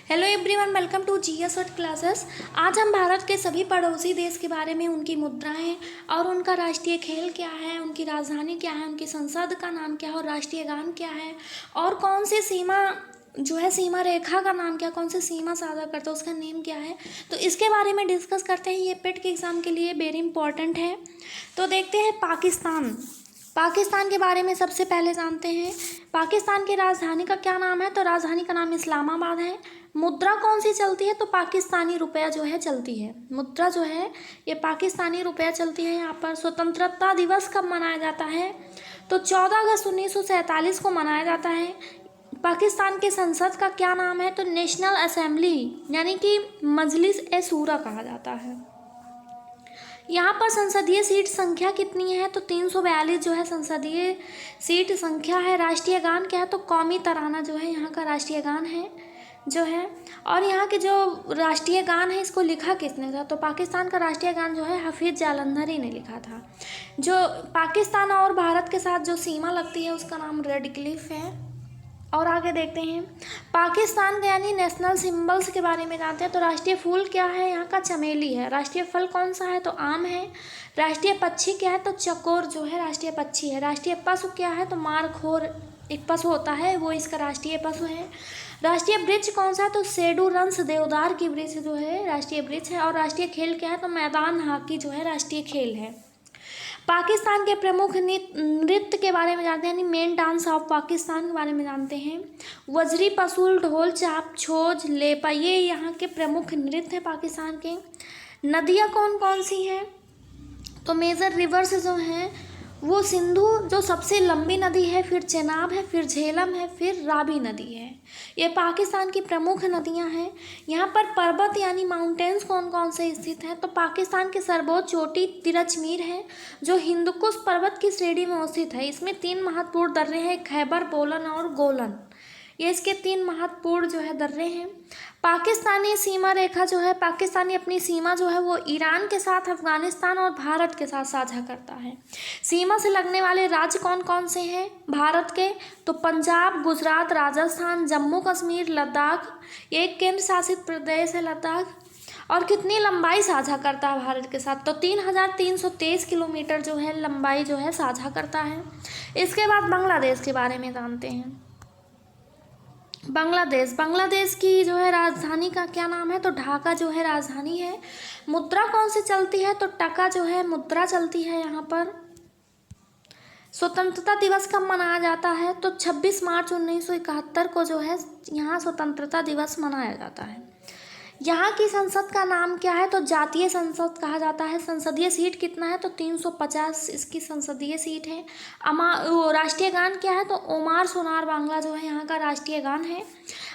Hello everyone, welcome to GS world classes. आज हम भारत के सभी पड़ोसी देश के बारे में, उनकी मुद्राएं और उनका राष्ट्रीय खेल क्या है, उनकी राजधानी क्या है, उनकी संसद का नाम क्या है और राष्ट्रीय गान क्या है और कौन सी सीमा सीमा रेखा का नाम क्या, कौन सी सीमा साझा करता है, उसका नेम क्या है, तो इसके बारे में डिस्कस करते हैं। ये पेट के एग्ज़ाम के लिए वेरी इंपॉर्टेंट है। तो देखते हैं पाकिस्तान के बारे में सबसे पहले जानते हैं। पाकिस्तान की राजधानी का क्या नाम है? तो राजधानी का नाम इस्लामाबाद है। मुद्रा कौन सी चलती है? तो पाकिस्तानी रुपया चलती है। मुद्रा ये पाकिस्तानी रुपया चलती है। यहाँ पर स्वतंत्रता दिवस कब मनाया जाता है? तो 14 अगस्त 1947 को मनाया जाता है। पाकिस्तान के संसद का क्या नाम है? तो नेशनल असेंबली यानी कि मजलिस ए शूरा कहा जाता है। यहाँ पर संसदीय सीट संख्या कितनी है? तो 342 संसदीय सीट संख्या है। राष्ट्रीय गान क्या है? तो कौमी तराना यहाँ का राष्ट्रीय गान है और यहाँ के जो राष्ट्रीय गान है इसको लिखा किसने था? तो पाकिस्तान का राष्ट्रीय गान हफीज़ जालंधरी ने लिखा था। जो पाकिस्तान और भारत के साथ जो सीमा लगती है उसका नाम रेड क्लिफ है। और आगे देखते हैं पाकिस्तान के यानी नेशनल सिंबल्स के बारे में जानते हैं। तो राष्ट्रीय फूल क्या है? यहाँ का चमेली है। राष्ट्रीय फल कौन सा है? तो आम है। राष्ट्रीय पक्षी क्या है? तो चकोर राष्ट्रीय पक्षी है। राष्ट्रीय पशु क्या है? तो मारखोर एक पशु होता है, वो इसका राष्ट्रीय पशु है। राष्ट्रीय वृक्ष कौन सा है? तो सेडुरंस देवदार की वृक्ष राष्ट्रीय वृक्ष है। और राष्ट्रीय खेल क्या है? तो मैदान हॉकी राष्ट्रीय खेल है। पाकिस्तान के प्रमुख नृत्य के बारे में जानते हैं, यानी मेन डांस ऑफ पाकिस्तान के बारे में जानते हैं। वजरी, पसूल, ढोल, चाप, छोज, लेपा, ये यहाँ के प्रमुख नृत्य हैं पाकिस्तान के। नदियाँ कौन कौन सी हैं? तो मेजर रिवर्स हैं वो सिंधु जो सबसे लंबी नदी है, फिर चेनाब है, फिर झेलम है, फिर रावी नदी है। ये पाकिस्तान की प्रमुख नदियां हैं। यहाँ पर पर्वत यानी माउंटेन्स कौन कौन से स्थित हैं? तो पाकिस्तान की सर्वोच्च चोटी तिरचमीर है जो हिंदुकुश पर्वत की श्रेणी में स्थित है। इसमें 3 महत्वपूर्ण दर्रे हैं, खैबर, बोलन और गोलन। ये इसके 3 महत्वपूर्ण दर्रे हैं। पाकिस्तानी सीमा रेखा पाकिस्तानी अपनी सीमा वो ईरान के साथ, अफगानिस्तान और भारत के साथ साझा करता है। सीमा से लगने वाले राज्य कौन कौन से हैं भारत के? तो पंजाब, गुजरात, राजस्थान, जम्मू कश्मीर, लद्दाख। ये एक केंद्र शासित प्रदेश है लद्दाख। और कितनी लंबाई साझा करता है भारत के साथ? तो 3323 किलोमीटर लंबाई साझा करता है। इसके बाद बांग्लादेश के बारे में जानते हैं। बांग्लादेश की राजधानी का क्या नाम है? तो ढाका राजधानी है। मुद्रा कौन सी चलती है? तो टका मुद्रा चलती है यहाँ पर। स्वतंत्रता दिवस कब मनाया जाता है? तो 26 मार्च 1971 को यहाँ स्वतंत्रता दिवस मनाया जाता है। यहाँ की संसद का नाम क्या है? तो जातीय संसद कहा जाता है। संसदीय सीट कितना है? तो 350 इसकी संसदीय सीट है। राष्ट्रीय गान क्या है? तो ओमार सोनार बांग्ला यहाँ का राष्ट्रीय गान है।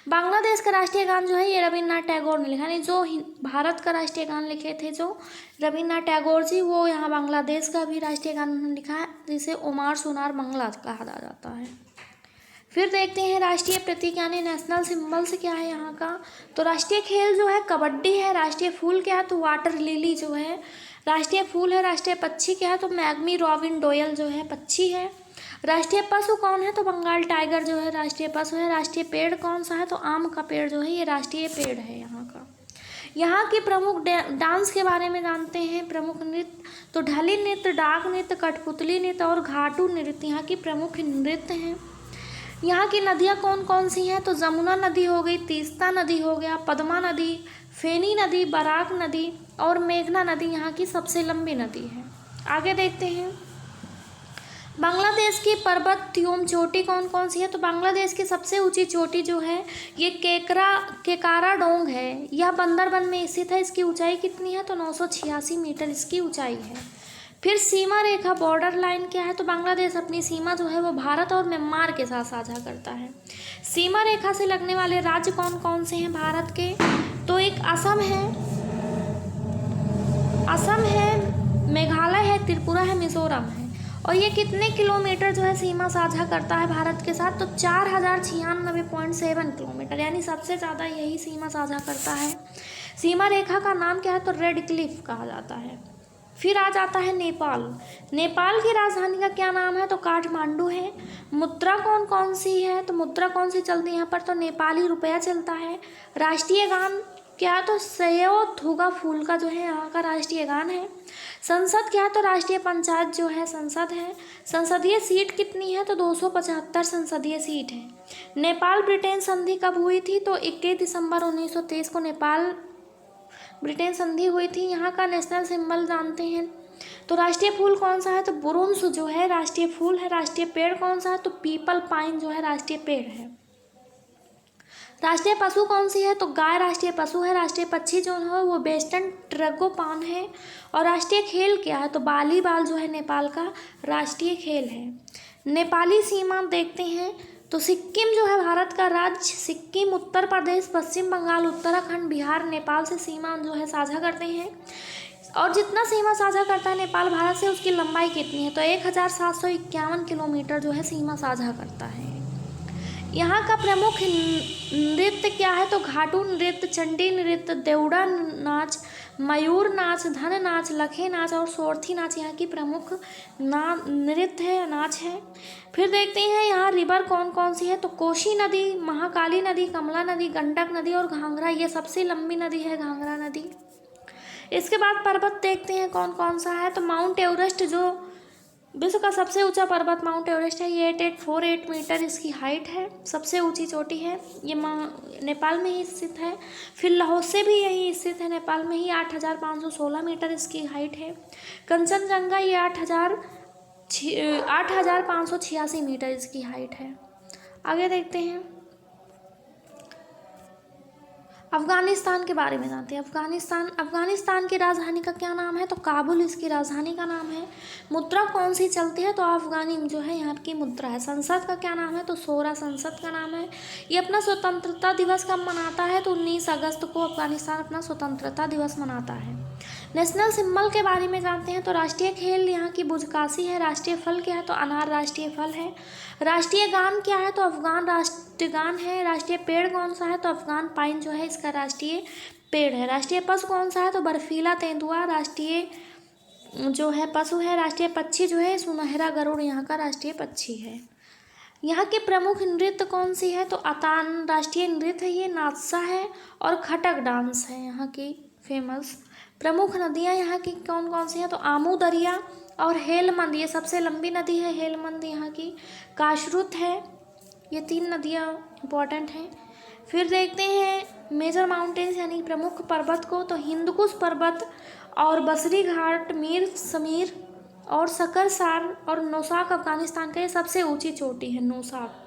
बांग्लादेश का राष्ट्रीय गान ये रविन्द्रनाथ टैगोर ने लिखा। नहीं, जो भारत का राष्ट्रीय गान लिखे थे जो रविन्द्रनाथ टैगोर जी, वो यहाँ बांग्लादेश का भी राष्ट्रीय गान लिखा है, जिसे ओमार सोनार बांग्ला कहा जाता है। फिर देखते हैं राष्ट्रीय प्रतीक यानी नेशनल सिंबल्स क्या है यहाँ का। तो राष्ट्रीय खेल कबड्डी है। राष्ट्रीय फूल क्या है? तो वाटर लिली राष्ट्रीय फूल है। राष्ट्रीय पक्षी क्या है? तो मैग्मी रॉबिन डोयल पक्षी है। राष्ट्रीय पशु कौन है? तो बंगाल टाइगर राष्ट्रीय पशु है। राष्ट्रीय पेड़ कौन सा है? तो आम का पेड़ ये राष्ट्रीय पेड़ है यहाँ का। यहाँ की प्रमुख डांस के बारे में जानते हैं। प्रमुख नृत्य तो ढली नृत्य, डाक नृत्य, कठपुतली नृत्य और घाटू नृत्य यहाँ की प्रमुख नृत्य हैं। यहाँ की नदियाँ कौन कौन सी हैं? तो जमुना नदी हो गई, तीस्ता नदी हो गया, पद्मा नदी, फेनी नदी, बराक नदी और मेघना नदी यहाँ की सबसे लंबी नदी है। आगे देखते हैं बांग्लादेश की पर्वत एवं चोटी कौन कौन सी है? तो बांग्लादेश की सबसे ऊंची चोटी ये केकारा डोंग है। यह बंदरबन में स्थित है। इसकी ऊंचाई कितनी है? तो 986 मीटर इसकी ऊंचाई है। फिर सीमा रेखा बॉर्डर लाइन क्या है? तो बांग्लादेश अपनी सीमा वो भारत और म्यांमार के साथ साझा करता है। सीमा रेखा से लगने वाले राज्य कौन कौन से हैं भारत के? तो एक असम है, मेघालय है, त्रिपुरा है, मिजोरम है। और ये कितने किलोमीटर सीमा साझा करता है भारत के साथ? तो 4096.7 किलोमीटर, यानी सबसे ज़्यादा यही सीमा साझा करता है। सीमा रेखा का नाम क्या है? तो रेड क्लिफ कहा जाता है। फिर आ जाता है नेपाल। नेपाल की राजधानी का क्या नाम है? तो काठमांडू है। मुद्रा कौन कौन सी है? तो मुद्रा कौन सी चलती है यहाँ पर? तो नेपाली रुपया चलता है। राष्ट्रीय गान क्या है? तो सयो थुगा फूल का जो है यहाँ का राष्ट्रीय गान है। संसद क्या है? तो राष्ट्रीय पंचायत जो है संसद है। संसदीय सीट कितनी है? तो 275 संसदीय सीट है। नेपाल ब्रिटेन संधि कब हुई थी? तो 21 दिसंबर 1923 को नेपाल ब्रिटेन संधि हुई थी। यहाँ का नेशनल सिंबल जानते हैं? तो राष्ट्रीय फूल कौन सा है? तो बुरुंश जो है राष्ट्रीय फूल है। राष्ट्रीय पेड़ कौन सा है? तो पीपल पाइन जो है राष्ट्रीय पेड़ है। राष्ट्रीय पशु कौन सी है? तो गाय राष्ट्रीय पशु है। राष्ट्रीय पक्षी जो है वो वेस्टर्न ट्रगोपान है। और राष्ट्रीय खेल क्या है? तो वॉलीबॉल जो है नेपाल का राष्ट्रीय खेल है। नेपाली सीमा देखते हैं तो सिक्किम जो है भारत का राज्य, सिक्किम उत्तर प्रदेश, पश्चिम बंगाल, उत्तराखंड, बिहार नेपाल से सीमा जो है साझा करते हैं। और जितना सीमा साझा करता है नेपाल भारत से, उसकी लंबाई कितनी है? तो 1751 किलोमीटर जो है सीमा साझा करता है। यहाँ का प्रमुख नृत्य क्या है? तो घाटू नृत्य, चंडी नृत्य, देवड़ा नाच, मयूर नाच, धन नाच, लखे नाच और सोरथी नाच यहाँ की प्रमुख नृत्य है, नाच है। फिर देखते हैं यहाँ रिवर कौन कौन सी है? तो कोसी नदी, महाकाली नदी, कमला नदी, गंडक नदी और घाघरा। ये सबसे लंबी नदी है घाघरा नदी। इसके बाद पर्वत देखते हैं कौन कौन सा है। तो माउंट एवरेस्ट जो विश्व का सबसे ऊंचा पर्वत माउंट एवरेस्ट है, ये 8848 मीटर इसकी हाइट है, सबसे ऊंची चोटी है। ये नेपाल में ही स्थित है। फिर लाहौसे भी यही स्थित है नेपाल में ही, 8516 मीटर इसकी हाइट है। कंचनजंगा ये 8586 मीटर इसकी हाइट है। आगे देखते हैं अफगानिस्तान के बारे में जानते हैं। अफगानिस्तान की राजधानी का क्या नाम है? तो काबुल इसकी राजधानी का नाम है। मुद्रा कौन सी चलती है? तो अफगानी जो है यहाँ की मुद्रा है। संसद का क्या नाम है? तो सोरा संसद का नाम है। ये अपना स्वतंत्रता दिवस कब मनाता है? तो 19 अगस्त को अफगानिस्तान अपना स्वतंत्रता दिवस मनाता है। नेशनल सिंबल के बारे में जानते हैं। तो राष्ट्रीय खेल यहाँ की बुजकाशी है। राष्ट्रीय फल क्या है? तो अनार राष्ट्रीय फल है। राष्ट्रीय गान क्या है? तो अफगान राष्ट्रीय गान है। राष्ट्रीय पेड़ कौन सा है? तो अफगान पाइन जो है इसका राष्ट्रीय पेड़ है। राष्ट्रीय पशु कौन सा है? तो बर्फीला तेंदुआ राष्ट्रीय जो है पशु है। राष्ट्रीय पक्षी जो है सुनहरा गरुड़ यहाँ का राष्ट्रीय पक्षी है। यहाँ के प्रमुख नृत्य कौन सी है? तो अतान राष्ट्रीय नृत्य है, ये नात्सा है। और खटक डांस है यहाँ की फेमस। प्रमुख नदियाँ यहाँ की कौन कौन सी हैं? तो आमू दरिया और हेलमंद, ये सबसे लंबी नदी है हेलमंद यहाँ की। काशरुत है। ये 3 नदियाँ इम्पॉर्टेंट हैं। फिर देखते हैं मेजर माउंटेन्स यानी प्रमुख पर्वत को। तो हिंदकुश पर्वत और बसरी घाट, मीर समीर और सकरसार और नौशाक अफगानिस्तान का ये सबसे ऊंची चोटी है नौशाक।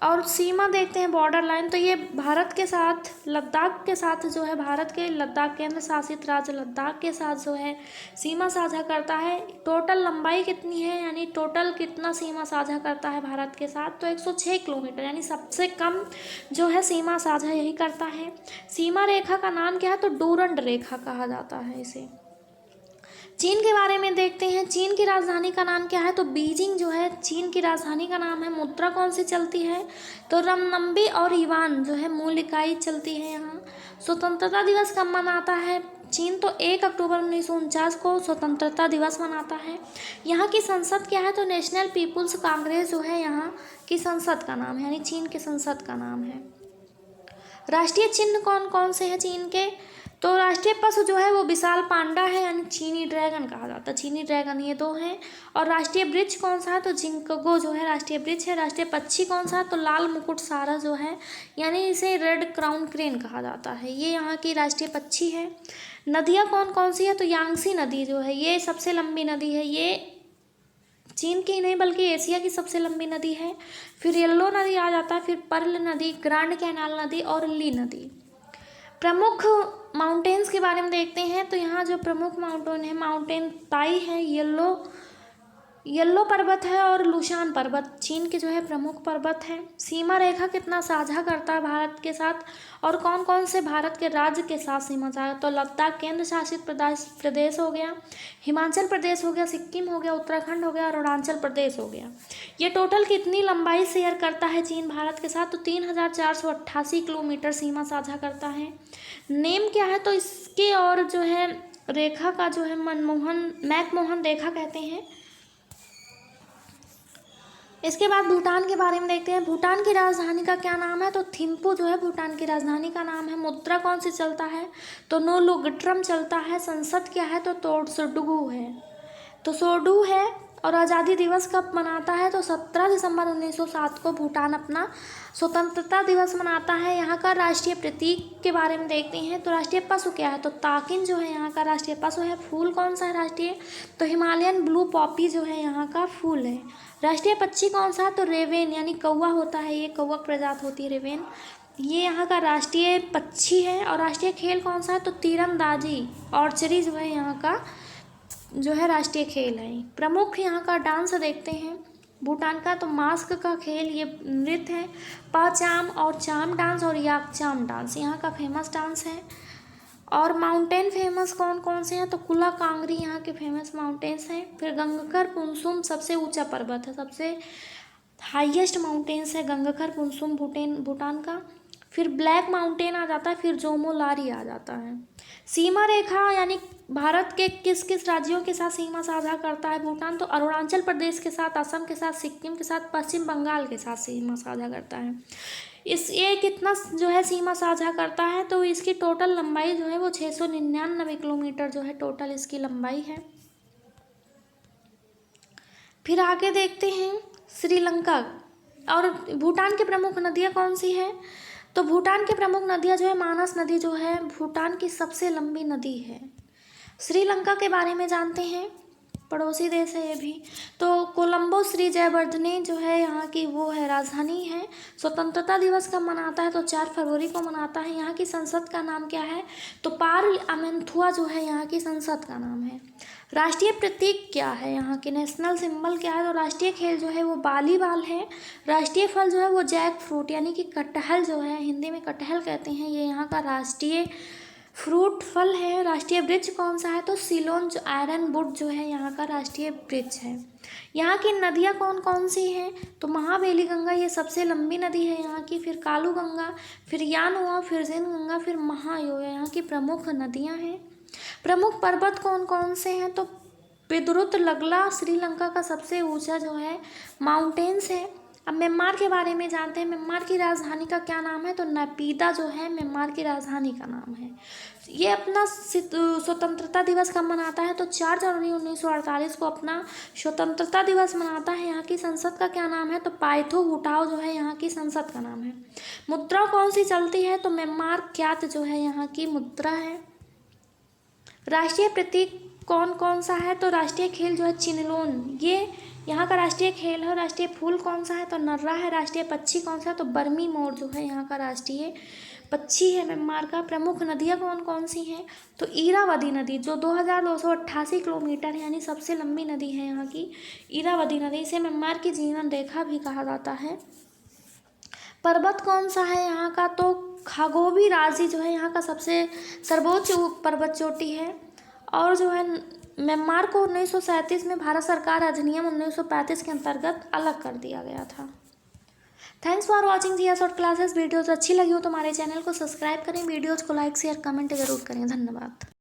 और सीमा देखते हैं बॉर्डर लाइन, तो ये भारत के साथ लद्दाख के साथ जो है, भारत के लद्दाख केंद्र शासित राज्य लद्दाख के साथ जो है सीमा साझा करता है। टोटल लंबाई कितनी है यानी टोटल कितना सीमा साझा करता है भारत के साथ? तो 106 किलोमीटर यानी सबसे कम जो है सीमा साझा यही करता है। सीमा रेखा का नाम क्या है? तो डूरंड रेखा कहा जाता है इसे। चीन के बारे में देखते हैं। चीन की राजधानी का नाम क्या है? तो बीजिंग जो है चीन की राजधानी का नाम है। मुद्रा कौन सी चलती है? तो रमनम्बी और युआन जो है मूल इकाई चलती है यहाँ। स्वतंत्रता दिवस कब मनाता है चीन? तो 1 अक्टूबर 1949 को स्वतंत्रता दिवस मनाता है। यहाँ की संसद क्या है? तो नेशनल पीपुल्स कांग्रेस जो है यहाँ की संसद का नाम है, यानी चीन के संसद का नाम है। राष्ट्रीय चिन्ह कौन कौन से हैं चीन के? तो राष्ट्रीय पशु जो है वो विशाल पांडा है, यानी चीनी ड्रैगन कहा जाता है। चीनी ड्रैगन ये 2 हैं। और राष्ट्रीय वृक्ष कौन सा है? तो जिंकगो जो है राष्ट्रीय वृक्ष है। राष्ट्रीय पक्षी कौन सा है? तो लाल मुकुट सारा जो है, यानी इसे रेड क्राउन क्रेन कहा जाता है, ये यहाँ की राष्ट्रीय पक्षी है। नदियाँ कौन कौन सी है? तो यांगसी नदी जो है ये सबसे लंबी नदी है, ये चीन की नहीं बल्कि एशिया की सबसे लंबी नदी है। फिर येल्लो नदी आ जाता है, फिर पर्ल नदी, ग्रांड कैनाल नदी और ली नदी। प्रमुख माउंटेन्स के बारे में देखते हैं। तो यहाँ जो प्रमुख माउंटेन है, माउंटेन ताई है, येल्लो पर्वत है और लुशान पर्वत चीन के जो है प्रमुख पर्वत है। सीमा रेखा कितना साझा करता है भारत के साथ, और कौन कौन से भारत के राज्य के साथ सीमा साझा? तो लद्दाख केंद्र शासित प्रदेश हो गया, हिमाचल प्रदेश हो गया, सिक्किम हो गया, उत्तराखंड हो गया, अरुणाचल प्रदेश हो गया। ये टोटल कितनी लंबाई शेयर करता है चीन भारत के साथ? तो 3488 किलोमीटर सीमा साझा करता है। नेम क्या है? तो इसके और जो है रेखा का जो है मैकमोहन रेखा कहते हैं। इसके बाद भूटान के बारे में देखते हैं। भूटान की राजधानी का क्या नाम है? तो थिम्पू जो है भूटान की राजधानी का नाम है। मुद्रा कौन सी चलता है? तो नोलुगट्रम चलता है। संसद क्या है? तो तोड़सुडुगु है। तो सोडू है। और आज़ादी दिवस कब मनाता है? तो 17 दिसंबर 1907 को भूटान अपना स्वतंत्रता दिवस मनाता है। यहाँ का राष्ट्रीय प्रतीक के बारे में देखते हैं। तो राष्ट्रीय पशु क्या है? तो ताकिन जो है यहाँ का राष्ट्रीय पशु है। फूल कौन सा है राष्ट्रीय? तो हिमालयन ब्लू पॉपी जो है यहाँ का फूल है। राष्ट्रीय पक्षी कौन सा है? तो रेवेन यानी कौवा होता है, ये कौवा प्रजाति होती है रेवेन, ये यहाँ का राष्ट्रीय पक्षी है। और राष्ट्रीय खेल कौन सा है? तो तीरंदाजी, आर्चरी जो है यहाँ का जो है राष्ट्रीय खेल है। प्रमुख यहाँ का डांस देखते हैं भूटान का। तो मास्क का खेल ये नृत्य है। पाचाम और चाम डांस और याकचाम डांस यहाँ का फेमस डांस है। और माउंटेन फेमस कौन कौन से हैं? तो कुला कांगरी यहाँ के फेमस माउंटेन्स हैं। फिर गंगखर पुनसुम सबसे ऊंचा पर्वत है, सबसे हाईएस्ट माउंटेन्स है गंगखर पुनसुम भूटान का। फिर ब्लैक माउंटेन आ जाता है। फिर जोमोलारी आ जाता है। सीमा रेखा यानी भारत के किस किस राज्यों के साथ सीमा साझा करता है भूटान? तो अरुणाचल प्रदेश के साथ, असम के साथ, सिक्किम के साथ, पश्चिम बंगाल के साथ सीमा साझा करता है। ये कितना जो है सीमा साझा करता है? तो इसकी टोटल लंबाई जो है वो 699 किलोमीटर जो है टोटल इसकी लंबाई है। फिर आगे देखते हैं श्रीलंका। और भूटान की प्रमुख नदियाँ कौन सी हैं? तो भूटान की प्रमुख नदियाँ जो है मानस नदी जो है भूटान की सबसे लंबी नदी है। श्रीलंका के बारे में जानते हैं, पड़ोसी देश है ये भी। तो कोलंबो श्री जयवर्धने जो है यहाँ की वो है राजधानी है। स्वतंत्रता दिवस कब मनाता है? तो 4 फरवरी को मनाता है। यहाँ की संसद का नाम क्या है? तो पार्लियामेंथुआ जो है यहाँ की संसद का नाम है। राष्ट्रीय प्रतीक क्या है? यहाँ के नेशनल सिंबल क्या है? तो राष्ट्रीय खेल जो है वो वॉलीबॉल है। राष्ट्रीय फल जो है वो जैक फ्रूट यानी कि कटहल जो है, हिंदी में कटहल कहते हैं, ये यहाँ का राष्ट्रीय फ्रूट फल है। राष्ट्रीय वृक्ष कौन सा है? तो सिलोन जो आयरन वुड जो है यहाँ का राष्ट्रीय वृक्ष है। यहाँ की नदियाँ कौन कौन सी हैं? तो महाबेली गंगा ये सबसे लंबी नदी है यहाँ की। फिर कालू गंगा, फिर यानुआ, फिर जिन गंगा, फिर महायोया यहाँ की प्रमुख नदियाँ हैं। प्रमुख पर्वत कौन कौन से हैं? तो पिदरुत लगला श्रीलंका का सबसे ऊंचा जो है माउंटेन्स है। अब म्यांमार के बारे में जानते हैं। म्यांमार की राजधानी का क्या नाम है? तो नपीदा जो है म्यांमार की राजधानी का नाम है। ये अपना स्वतंत्रता दिवस कब मनाता है? तो 4 जनवरी 1948 को अपना स्वतंत्रता दिवस मनाता है। यहाँ की संसद का क्या नाम है? तो पाइथो हुटाओ जो है यहाँ की संसद का नाम है। मुद्रा कौन सी चलती है? तो म्यांमार क्यात जो है यहाँ की मुद्रा है। राष्ट्रीय प्रतीक कौन कौन सा है? तो राष्ट्रीय खेल जो है चिनलोन, ये यहाँ का राष्ट्रीय खेल है। राष्ट्रीय फूल कौन सा है? तो नर्रा है। राष्ट्रीय पक्षी कौन सा है? तो बर्मी मोर जो है यहाँ का राष्ट्रीय पक्षी है म्यांमार का। प्रमुख नदियाँ कौन कौन सी हैं? तो इरावदी नदी जो 2288 किलोमीटर यानी सबसे लंबी नदी है यहाँ की इरावदी नदी। इसे म्यांमार की जीवन रेखा भी कहा जाता है। पर्वत कौन सा है यहाँ का? तो खागोबी राजी जो है यहाँ का सबसे सर्वोच्च पर्वत चोटी है। और जो है म्यांमार को 1937 में भारत सरकार अधिनियम 1935 के अंतर्गत अलग कर दिया गया था। थैंक्स फॉर वॉचिंग जिया शॉर्ट क्लासेस। वीडियोज़ अच्छी लगी हो तो हमारे चैनल को सब्सक्राइब करें, वीडियोज़ को लाइक शेयर कमेंट ज़रूर करें। धन्यवाद।